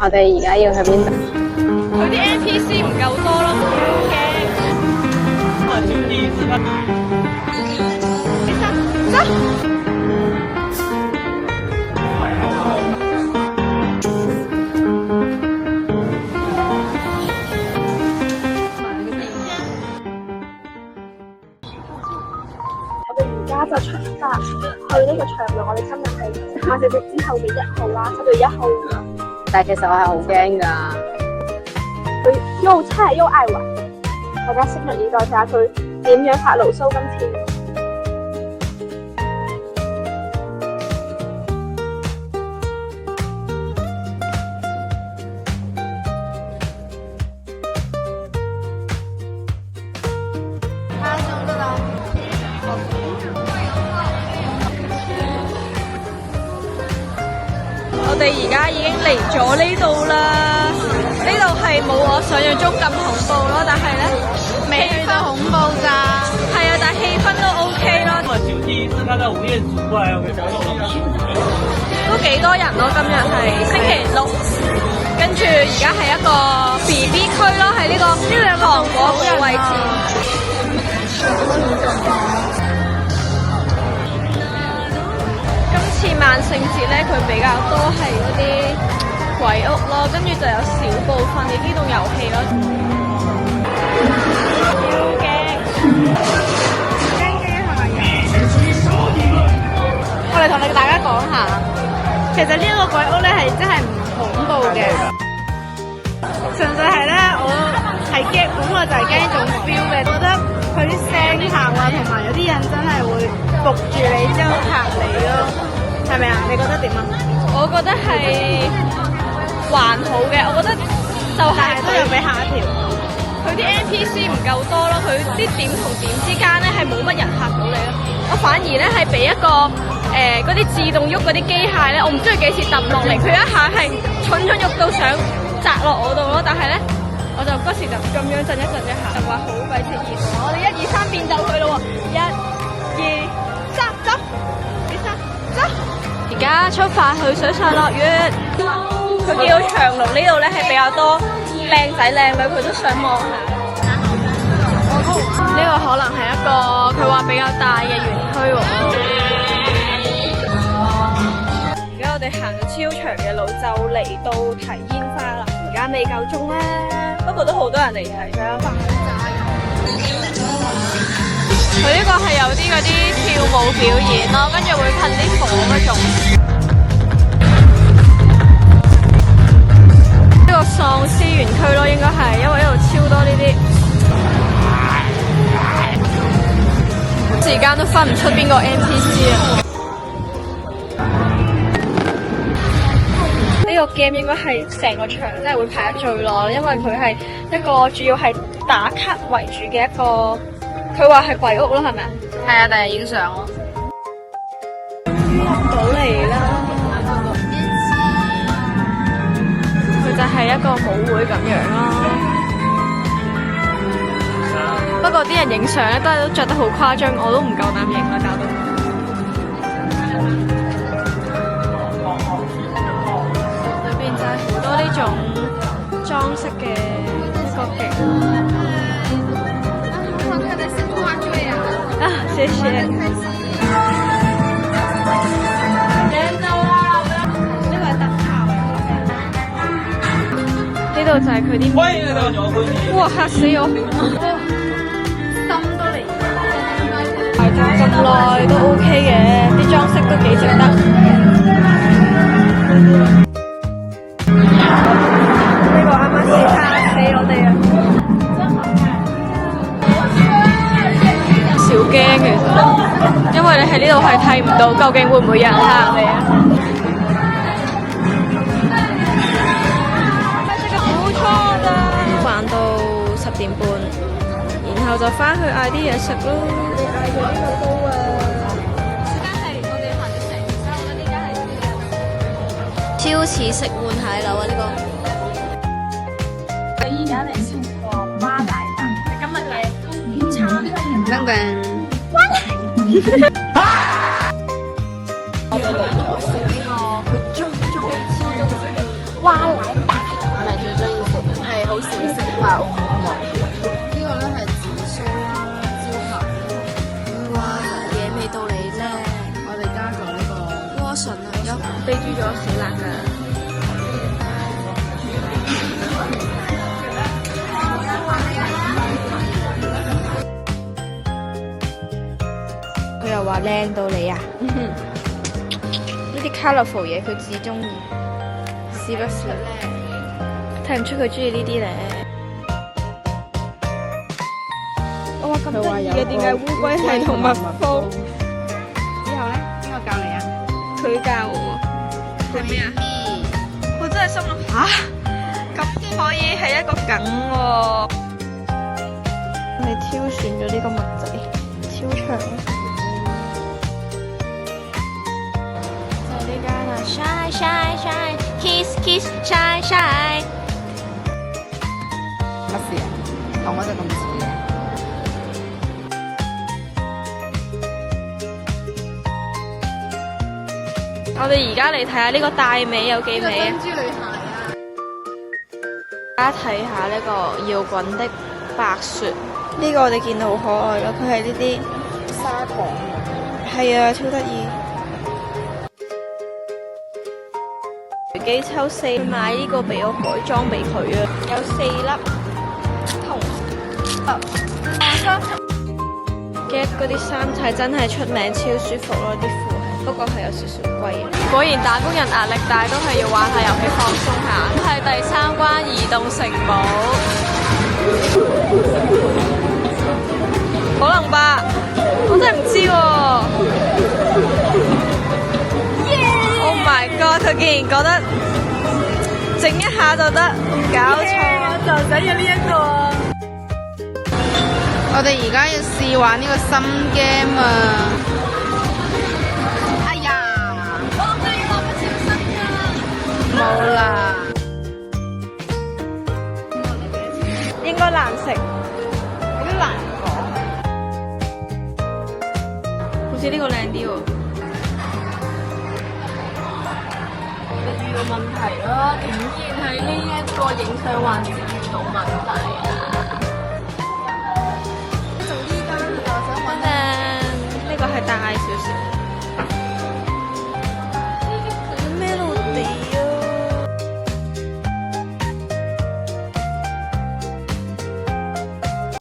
我哋而家要去邊度？佢啲 NPC 唔夠多咯，好驚。走。而家就出發去呢個場度，我哋今日係萬聖節之後嘅1號啦，7月1號。但係其實我係好驚㗎。佢又差又愛玩，大家拭目以待睇下佢點樣發牢騷今次。我哋而家已經嚟咗呢度啦，呢度係冇我想象中咁恐怖咯，但係咧未去到恐怖咋，係啊，但係氣氛都 OK 咯。第一次看到午夜煮過來，都幾多人咯，今日係星期六，跟住而家係一個 BB 區咯，喺呢個糖果嘅位置。今次萬聖節咧，佢比較多係嗰啲鬼屋咯，跟住就有少部分嘅機動遊戲咯。超驚！我哋同大家講下，其實呢個鬼屋咧係真係唔恐怖嘅，純粹係咧我係驚，本來就係驚呢種 feel 嘅，覺得佢啲聲效啊，同埋有啲人真係會伏住你之後嚇你咯。係咪啊？你覺得點啊？我覺得係還好嘅，我覺得就係都有俾嚇一跳。佢啲 NPC 唔夠多咯，佢啲點同點之間咧係冇乜人嚇到你咯。我反而咧係俾一個嗰啲自動喐嗰啲機械咧，我唔知佢幾時揼落嚟，佢一下係蠢喐到想砸落我度咯。但係咧，我就嗰時就咁樣震一震一下，就話好鬼死熱。我哋1、2、3變就去咯喎！1、2、3，走！1、2、3，走！而家出發去水上樂園，佢叫長隆，呢度咧係比較多靚仔靚女，佢都想望下。呢個可能係一個佢話比較大嘅園區喎。而家我哋行咗超長嘅路，就嚟到睇煙花啦。而家未夠鐘咧，不過都好多人嚟睇㗎。佢呢個係有啲嗰啲跳舞表演咯，跟住會噴啲火嗰種。呢個喪屍園區咯，應該係，因為呢度超多呢啲。時間都分唔出邊個 NPC 啊！呢個 game 應該係成個場真係會排得最耐，因為佢係一個主要係打卡為主嘅一個。佢話係鬼屋咯，係咪啊？係啊，第日影相咯。到嚟啦！佢就係一個舞會咁樣咯。不過啲人影相咧都着得好誇張，我都唔夠膽影啦，搞到。裏邊就係好多呢種裝飾嘅角景。啊，謝謝。呢個係特效嚟嘅。呢度就係佢啲。哇！嚇死我！心都嚟。排咗咁耐都 OK 嘅，啲裝飾都幾值得。呢個啱啱先嚇死我哋啊！少驚其實，因為你喺呢度係睇唔到究竟會唔會有人嚇你啊！冇錯㗎，玩到10點半，然後就翻去嗌啲嘢食咯。你嗌咗呢個糕啊！呢間係我哋行咗成條街，我覺得呢間係超似食換蟹樓啊！呢個。你而家嚟食個蛙大飯，今日嘅午餐。香港人。我哋嚟咗食呢個佢最超中意蛙奶蛋。澳門冇。呢個咧係紫蘇招牌，哇！野味到你咧，我哋加咗呢個萵筍啊，有備註咗小辣㗎。佢又話靚到你啊！呢啲 colourful 嘢佢至中意，是不是？睇唔出佢中意呢啲咧。我話咁得意嘅，點解烏龜係同蜜蜂？之後咧，邊個教你啊？佢教我。係咩啊？我真係心諗吓，咁都可以係一個梗喎。你挑選咗呢個襪仔，超長。就呢間啊 ，Shine Shine Shine，Kiss Kiss Shine Shine。乜事啊？同我就咁似嘅。我哋而家嚟睇下呢個大尾有幾美啊！珍珠女孩啊！大家睇下呢個搖滾的白雪，呢個我哋見到好可愛咯，佢係呢啲砂糖。係啊，超得意。隨機抽4買呢個俾我改裝俾佢啊，有4粒同嘅嗰啲衫係真係出名，超舒服咯啲褲。不過係有少少貴。果然打工人壓力大，都係要玩下遊戲放鬆下。係第3關移動城堡，可能吧，我真係唔知喎。Oh my god！ 佢竟然覺得整一下就得，搞錯！我就想要呢一個。我哋而家要試玩呢個新 game 啊！冇啦，應該難食，有啲難講。好似呢個靚啲喎。遇到問題咯，竟然喺呢一個影相環節遇到問題啊！